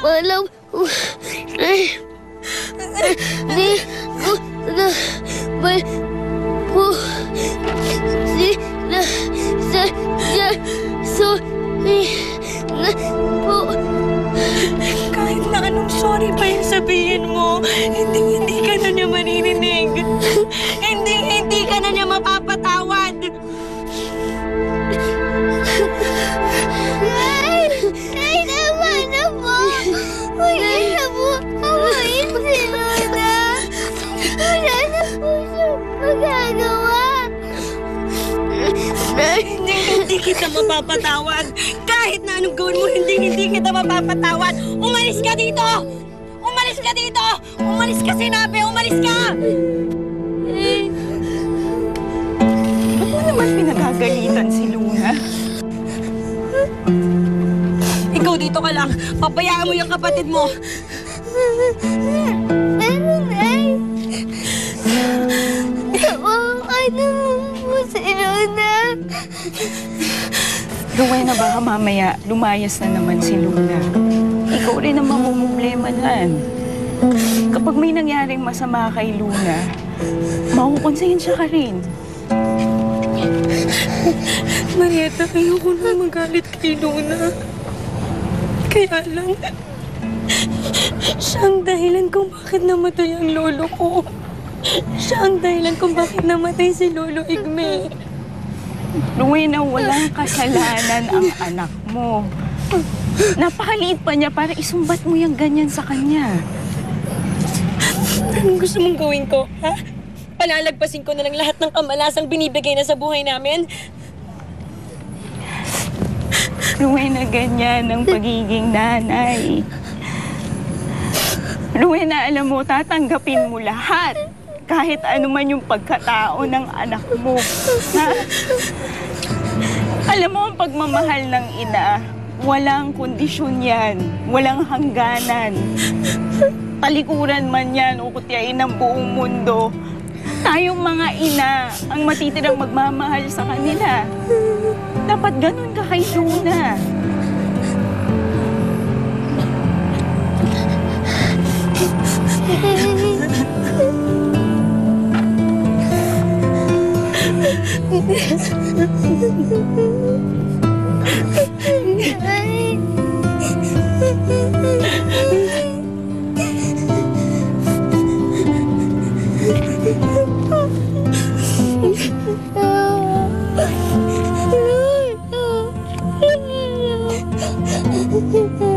Alam ko hindi ko na po sorry na po. Kahit na anong sorry pa yung sabihin mo, hindi ka na niya maririnig. Hindi ka na niya mapapatawad. Ay, naman na po. Wala na po awain si Lola. Wala na po siyang magagawa. Hindi kita mapapatawad. Kahit na anong gawin mo, hindi kita mapapatawad. Umalis ka dito! Umalis ka dito! Umalis ka, sinabi! Umalis ka! Ba't mo naman pinagagalitan si Luna? Ikaw dito ka lang. Pabayaan mo yung kapatid mo. Pero, Nay, kawawa naman po si Lola. Rowena, baka mamaya lumayas na naman si Luna. Ikaw rin ang mamumblema dyan. Kapag may nangyaring masama kay Luna, makukonsensya ka rin. Marieta, ayoko na magalit kay Luna. Kaya lang, siya ang dahilan kung bakit namatay ang lolo ko. Siya ang dahilan kung bakit namatay si Lolo Igme. Rowena, walang kasalanan ang anak mo. Napakaliit pa niya para isumbat mo yung ganyan sa kanya. Anong gusto mong gawin ko, ha? Palalagpasin ko na lang lahat ng kamalasang binibigay na sa buhay namin? Rowena, ganyan ang pagiging nanay. Rowena, alam mo, tatanggapin mo lahat. Kahit ano man yung pagkatao ng anak mo. Ha? Alam mo, ang pagmamahal ng ina, walang kondisyon yan. Walang hangganan. Talikuran man yan o kutyain ng buong mundo. Tayong mga ina ang matitirang magmamahal sa kanila. Dapat ganun ka kay Luna. Lola.